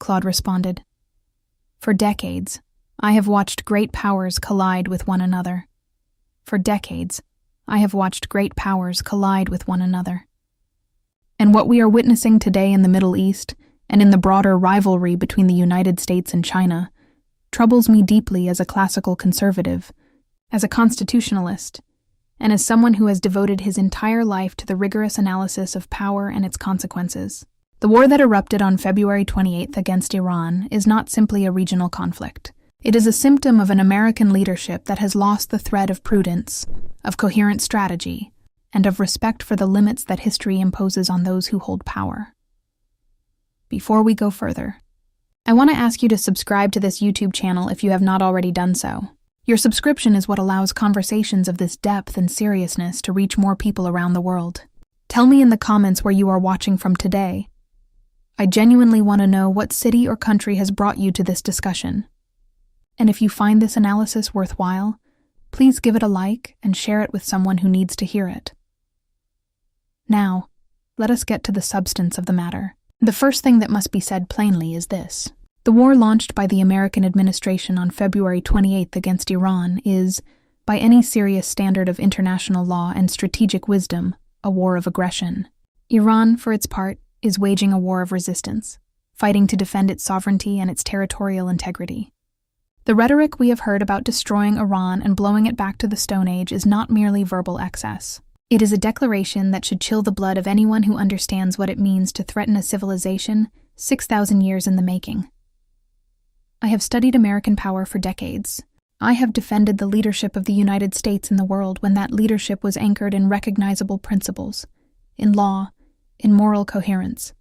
Claude responded. For decades, I have watched great powers collide with one another. For decades, I have watched great powers collide with one another. And what we are witnessing today in the Middle East and in the broader rivalry between the United States and China troubles me deeply as a classical conservative, as a constitutionalist, and as someone who has devoted his entire life to the rigorous analysis of power and its consequences. The war that erupted on February 28th against Iran is not simply a regional conflict. It is a symptom of an American leadership that has lost the thread of prudence, of coherent strategy, and of respect for the limits that history imposes on those who hold power. Before we go further, I want to ask you to subscribe to this YouTube channel if you have not already done so. Your subscription is what allows conversations of this depth and seriousness to reach more people around the world. Tell me in the comments where you are watching from today. I genuinely want to know what city or country has brought you to this discussion. And if you find this analysis worthwhile, please give it a like and share it with someone who needs to hear it. Now, let us get to the substance of the matter. The first thing that must be said plainly is this. The war launched by the American administration on February 28th against Iran is, by any serious standard of international law and strategic wisdom, a war of aggression. Iran, for its part, is waging a war of resistance, fighting to defend its sovereignty and its territorial integrity. The rhetoric we have heard about destroying Iran and blowing it back to the Stone Age is not merely verbal excess. It is a declaration that should chill the blood of anyone who understands what it means to threaten a civilization 6,000 years in the making. I have studied American power for decades. I have defended the leadership of the United States in the world when that leadership was anchored in recognizable principles, in law, in moral coherence.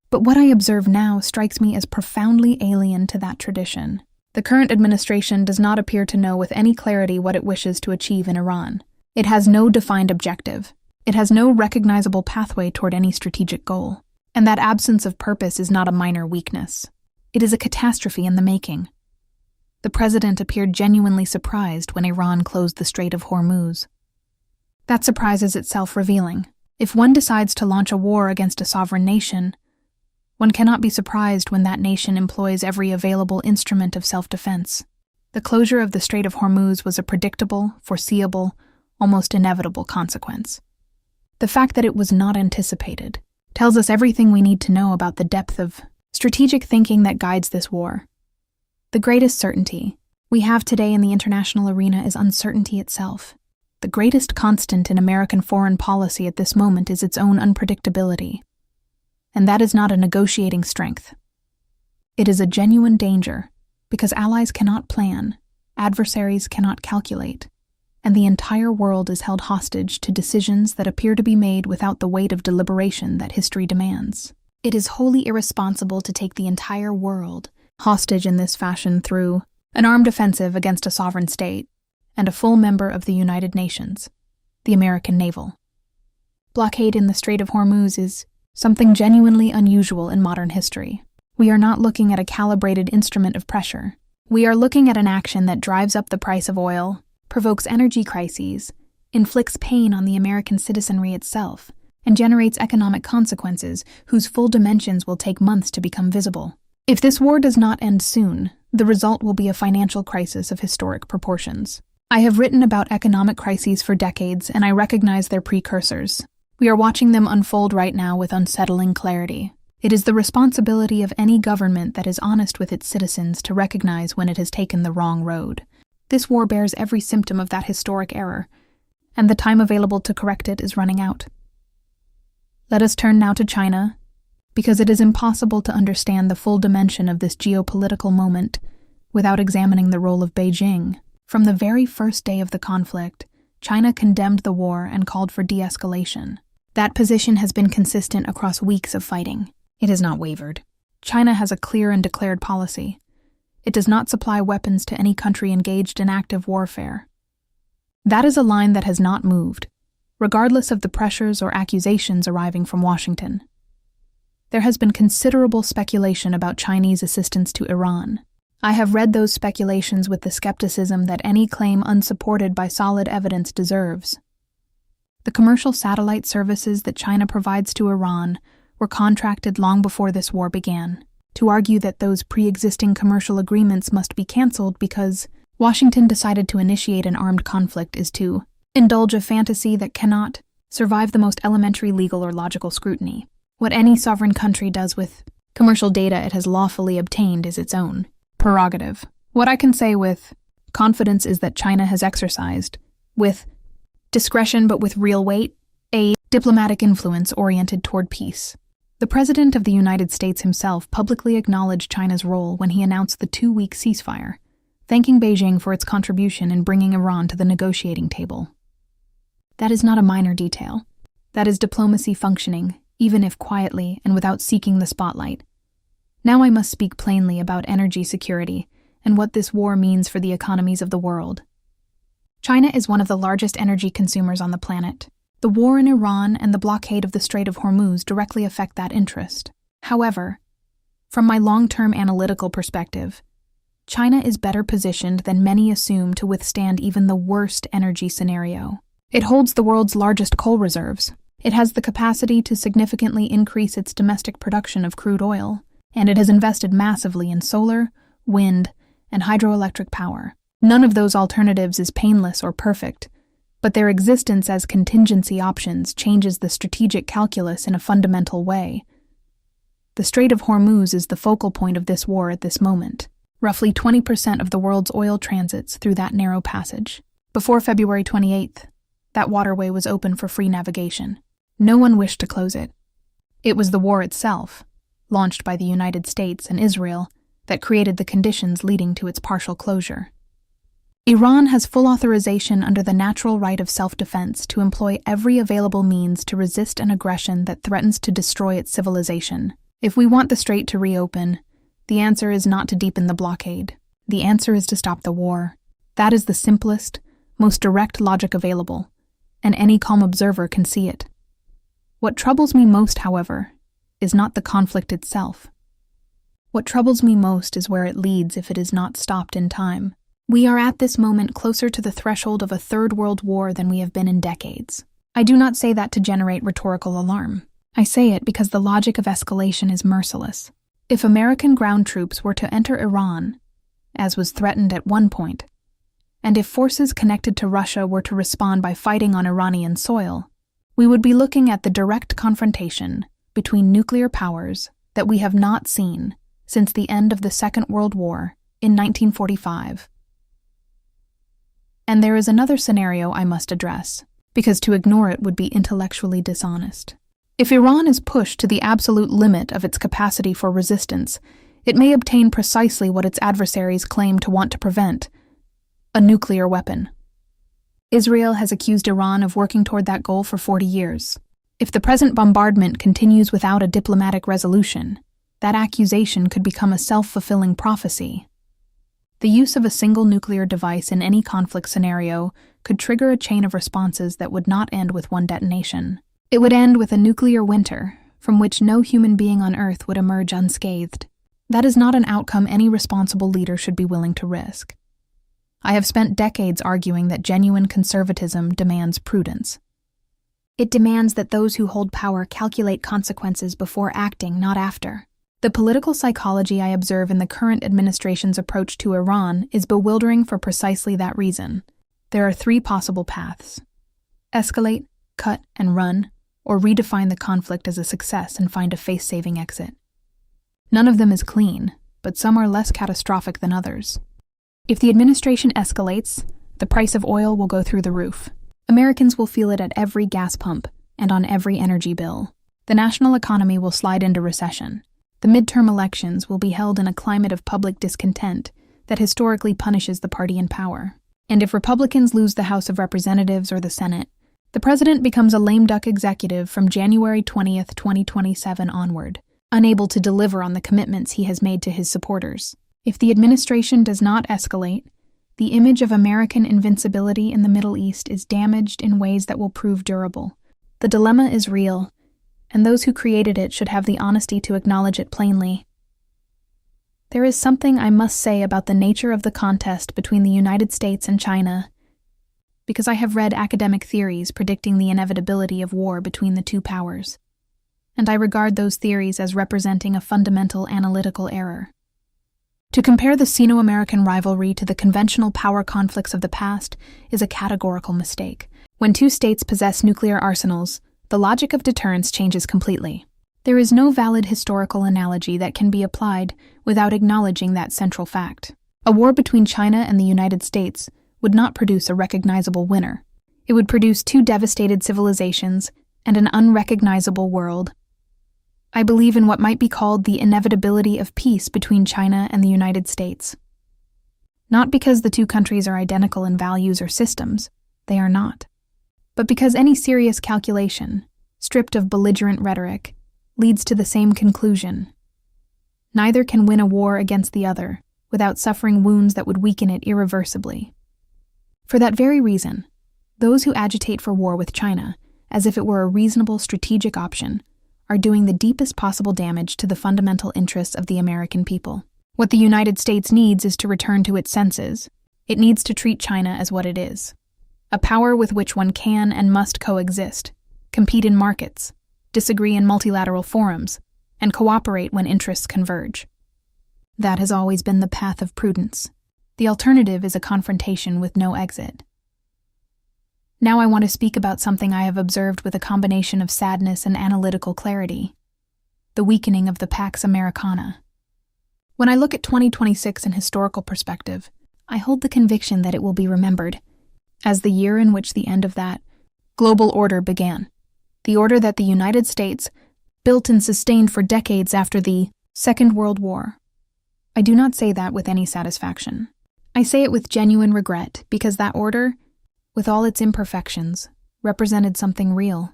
But what I observe now strikes me as profoundly alien to that tradition. The current administration does not appear to know with any clarity what it wishes to achieve in Iran. It has no defined objective. It has no recognizable pathway toward any strategic goal. And that absence of purpose is not a minor weakness. It is a catastrophe in the making. The president appeared genuinely surprised when Iran closed the Strait of Hormuz. That surprise is itself revealing. If one decides to launch a war against a sovereign nation, one cannot be surprised when that nation employs every available instrument of self-defense. The closure of the Strait of Hormuz was a predictable, foreseeable, almost inevitable consequence. The fact that it was not anticipated tells us everything we need to know about the depth of strategic thinking that guides this war. The greatest certainty we have today in the international arena is uncertainty itself. The greatest constant in American foreign policy at this moment is its own unpredictability. And that is not a negotiating strength. It is a genuine danger, because allies cannot plan, adversaries cannot calculate, and the entire world is held hostage to decisions that appear to be made without the weight of deliberation that history demands. It is wholly irresponsible to take the entire world hostage in this fashion through an armed offensive against a sovereign state and a full member of the United Nations, the American naval. Blockade in the Strait of Hormuz is something genuinely unusual in modern history. We are not looking at a calibrated instrument of pressure. We are looking at an action that drives up the price of oil, provokes energy crises, inflicts pain on the American citizenry itself, and generates economic consequences whose full dimensions will take months to become visible. If this war does not end soon, the result will be a financial crisis of historic proportions. I have written about economic crises for decades, and I recognize their precursors. We are watching them unfold right now with unsettling clarity. It is the responsibility of any government that is honest with its citizens to recognize when it has taken the wrong road. This war bears every symptom of that historic error, and the time available to correct it is running out. Let us turn now to China, because it is impossible to understand the full dimension of this geopolitical moment without examining the role of Beijing. From the very first day of the conflict, China condemned the war and called for de-escalation. That position has been consistent across weeks of fighting. It has not wavered. China has a clear and declared policy. It does not supply weapons to any country engaged in active warfare. That is a line that has not moved, regardless of the pressures or accusations arriving from Washington. There has been considerable speculation about Chinese assistance to Iran. I have read those speculations with the skepticism that any claim unsupported by solid evidence deserves. The commercial satellite services that China provides to Iran were contracted long before this war began. to argue that those pre-existing commercial agreements must be canceled because Washington decided to initiate an armed conflict is to indulge a fantasy that cannot survive the most elementary legal or logical scrutiny. What any sovereign country does with commercial data it has lawfully obtained is its own prerogative. What I can say with confidence is that China has exercised, with discretion but with real weight, a diplomatic influence oriented toward peace. The President of the United States himself publicly acknowledged China's role when he announced the 2-week ceasefire, thanking Beijing for its contribution in bringing Iran to the negotiating table. That is not a minor detail. That is diplomacy functioning, even if quietly and without seeking the spotlight. Now I must speak plainly about energy security and what this war means for the economies of the world. China is one of the largest energy consumers on the planet. The war in Iran and the blockade of the Strait of Hormuz directly affect that interest. However, from my long-term analytical perspective, China is better positioned than many assume to withstand even the worst energy scenario. It holds the world's largest coal reserves. It has the capacity to significantly increase its domestic production of crude oil, and it has invested massively in solar, wind, and hydroelectric power. None of those alternatives is painless or perfect, but their existence as contingency options changes the strategic calculus in a fundamental way. The Strait of Hormuz is the focal point of this war at this moment. Roughly 20% of the world's oil transits through that narrow passage. Before February 28th, that waterway was open for free navigation. No one wished to close it. It was the war itself, launched by the United States and Israel, that created the conditions leading to its partial closure. Iran has full authorization under the natural right of self-defense to employ every available means to resist an aggression that threatens to destroy its civilization. If we want the strait to reopen, the answer is not to deepen the blockade. The answer is to stop the war. That is the simplest, most direct logic available, and any calm observer can see it. What troubles me most, however, is not the conflict itself. What troubles me most is where it leads if it is not stopped in time. We are at this moment closer to the threshold of a third world war than we have been in decades. I do not say that to generate rhetorical alarm. I say it because the logic of escalation is merciless. If American ground troops were to enter Iran, as was threatened at one point, and if forces connected to Russia were to respond by fighting on Iranian soil, we would be looking at the direct confrontation between nuclear powers that we have not seen since the end of the Second World War in 1945. And there is another scenario I must address, because to ignore it would be intellectually dishonest. If Iran is pushed to the absolute limit of its capacity for resistance, it may obtain precisely what its adversaries claim to want to prevent: a nuclear weapon. Israel has accused Iran of working toward that goal for 40 years. If the present bombardment continues without a diplomatic resolution, that accusation could become a self-fulfilling prophecy. The use of a single nuclear device in any conflict scenario could trigger a chain of responses that would not end with one detonation. It would end with a nuclear winter, from which no human being on Earth would emerge unscathed. That is not an outcome any responsible leader should be willing to risk. I have spent decades arguing that genuine conservatism demands prudence. It demands that those who hold power calculate consequences before acting, not after. The political psychology I observe in the current administration's approach to Iran is bewildering for precisely that reason. There are 3 possible paths: escalate, cut, and run, or redefine the conflict as a success and find a face-saving exit. None of them is clean, but some are less catastrophic than others. If the administration escalates, the price of oil will go through the roof. Americans will feel it at every gas pump and on every energy bill. The national economy will slide into recession. The midterm elections will be held in a climate of public discontent that historically punishes the party in power. And if Republicans lose the House of Representatives or the Senate, the president becomes a lame duck executive from January 20th, 2027 onward, unable to deliver on the commitments he has made to his supporters. If the administration does not escalate, the image of American invincibility in the Middle East is damaged in ways that will prove durable. The dilemma is real, and those who created it should have the honesty to acknowledge it plainly. There is something I must say about the nature of the contest between the United States and China, because I have read academic theories predicting the inevitability of war between the two powers. and I regard those theories as representing a fundamental analytical error. To compare the Sino-American rivalry to the conventional power conflicts of the past is a categorical mistake. When two states possess nuclear arsenals, the logic of deterrence changes completely. There is no valid historical analogy that can be applied without acknowledging that central fact. A war between China and the United States would not produce a recognizable winner. It would produce two devastated civilizations and an unrecognizable world. I believe in what might be called the inevitability of peace between China and the United States. Not because the two countries are identical in values or systems, they are not, but because any serious calculation, stripped of belligerent rhetoric, leads to the same conclusion. Neither can win a war against the other without suffering wounds that would weaken it irreversibly. For that very reason, those who agitate for war with China, as if it were a reasonable strategic option, are doing the deepest possible damage to the fundamental interests of the American people. What the United States needs is to return to its senses. It needs to treat China as what it is, a power with which one can and must coexist, compete in markets, disagree in multilateral forums, and cooperate when interests converge. That has always been the path of prudence. The alternative is a confrontation with no exit. Now I want to speak about something I have observed with a combination of sadness and analytical clarity: the weakening of the Pax Americana. When I look at 2026 in historical perspective, I hold the conviction that it will be remembered as the year in which the end of that global order began, the order that the United States built and sustained for decades after the Second World War. I do not say that with any satisfaction. I say it with genuine regret because that order, with all its imperfections, represented something real.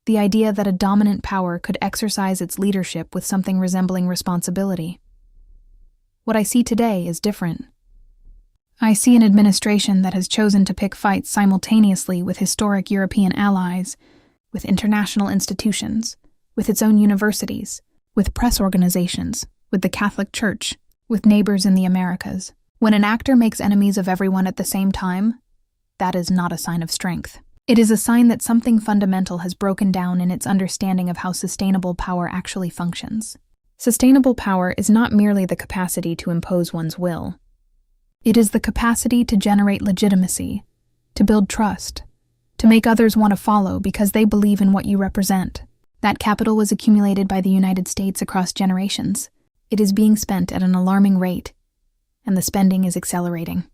The idea that a dominant power could exercise its leadership with something resembling responsibility. What I see today is different. I see an administration that has chosen to pick fights simultaneously with historic European allies, with international institutions, with its own universities, with press organizations, with the Catholic Church, with neighbors in the Americas. When an actor makes enemies of everyone at the same time, that is not a sign of strength. It is a sign that something fundamental has broken down in its understanding of how sustainable power actually functions. Sustainable power is not merely the capacity to impose one's will. It is the capacity to generate legitimacy, to build trust, to make others want to follow because they believe in what you represent. That capital was accumulated by the United States across generations. It is being spent at an alarming rate, and the spending is accelerating.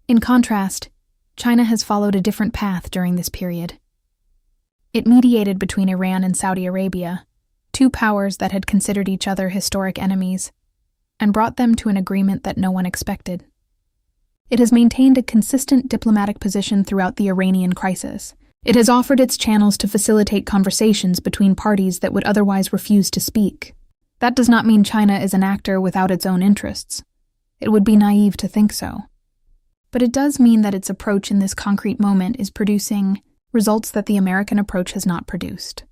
In contrast, China has followed a different path during this period. It mediated between Iran and Saudi Arabia, two powers that had considered each other historic enemies, and brought them to an agreement that no one expected. It has maintained a consistent diplomatic position throughout the Iranian crisis. It has offered its channels to facilitate conversations between parties that would otherwise refuse to speak. That does not mean China is an actor without its own interests. It would be naive to think so. But it does mean that its approach in this concrete moment is producing results that the American approach has not produced.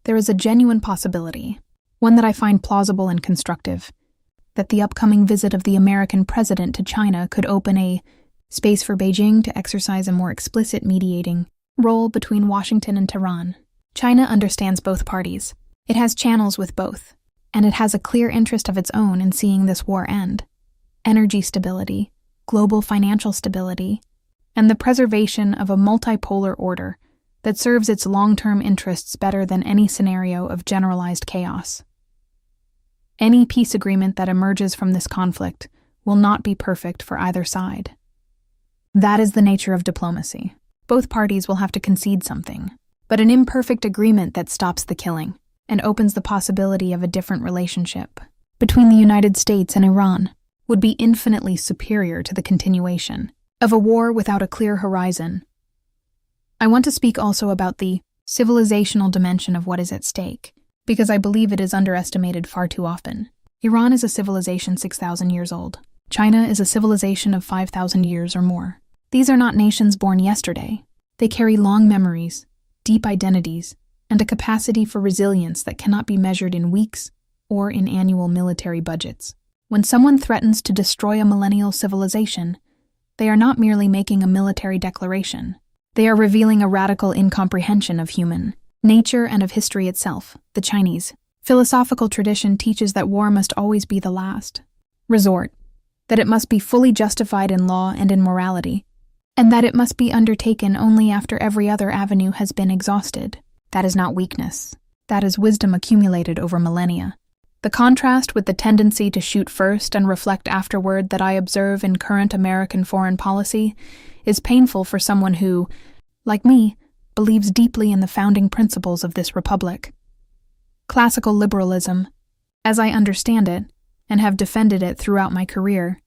There is a genuine possibility, one that I find plausible and constructive, that the upcoming visit of the American president to China could open a space for Beijing to exercise a more explicit mediating role between Washington and Tehran. China understands both parties. It has channels with both, and it has a clear interest of its own in seeing this war end. Energy stability, global financial stability, and the preservation of a multipolar order that serves its long-term interests better than any scenario of generalized chaos. Any peace agreement that emerges from this conflict will not be perfect for either side. That is the nature of diplomacy. Both parties will have to concede something, but an imperfect agreement that stops the killing and opens the possibility of a different relationship between the United States and Iran would be infinitely superior to the continuation of a war without a clear horizon. I want to speak also about the civilizational dimension of what is at stake, because I believe it is underestimated far too often. Iran is a civilization 6,000 years old. China is a civilization of 5,000 years or more. These are not nations born yesterday. They carry long memories, deep identities, and a capacity for resilience that cannot be measured in weeks or in annual military budgets. When someone threatens to destroy a millennial civilization, they are not merely making a military declaration. They are revealing a radical incomprehension of human nature and of history itself, the Chinese. Philosophical tradition teaches that war must always be the last resort, that it must be fully justified in law and in morality, and that it must be undertaken only after every other avenue has been exhausted. That is not weakness. That is wisdom accumulated over millennia. The contrast with the tendency to shoot first and reflect afterward that I observe in current American foreign policy is painful for someone who, like me, believes deeply in the founding principles of this republic. Classical liberalism, as I understand it, and have defended it throughout my career,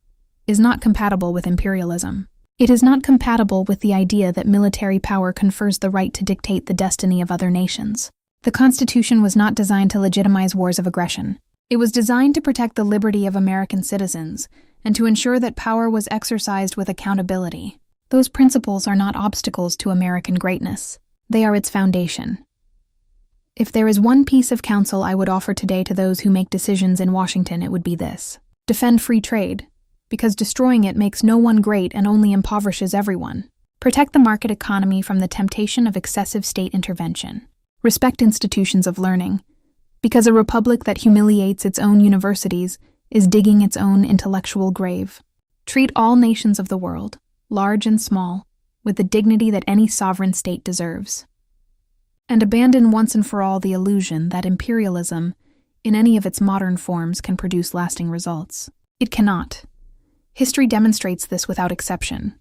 is not compatible with imperialism. It is not compatible with the idea that military power confers the right to dictate the destiny of other nations. The Constitution was not designed to legitimize wars of aggression. It was designed to protect the liberty of American citizens and to ensure that power was exercised with accountability. Those principles are not obstacles to American greatness. They are its foundation. If there is one piece of counsel I would offer today to those who make decisions in Washington, it would be this: defend free trade, because destroying it makes no one great and only impoverishes everyone. Protect the market economy from the temptation of excessive state intervention. Respect institutions of learning, because a republic that humiliates its own universities is digging its own intellectual grave. Treat all nations of the world, large and small, with the dignity that any sovereign state deserves. And abandon once and for all the illusion that imperialism, in any of its modern forms, can produce lasting results. It cannot. History demonstrates this without exception.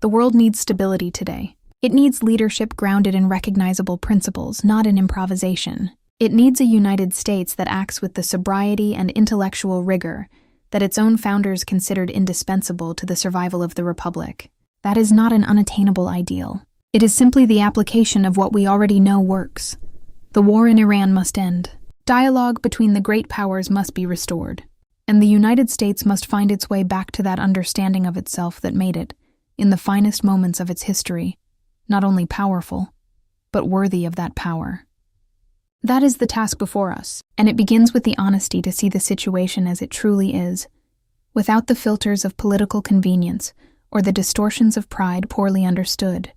The world needs stability today. It needs leadership grounded in recognizable principles, not in improvisation. It needs a United States that acts with the sobriety and intellectual rigor that its own founders considered indispensable to the survival of the Republic. That is not an unattainable ideal. It is simply the application of what we already know works. The war in Iran must end. Dialogue between the great powers must be restored. And the United States must find its way back to that understanding of itself that made it, in the finest moments of its history, not only powerful, but worthy of that power. That is the task before us, and it begins with the honesty to see the situation as it truly is, without the filters of political convenience or the distortions of pride poorly understood.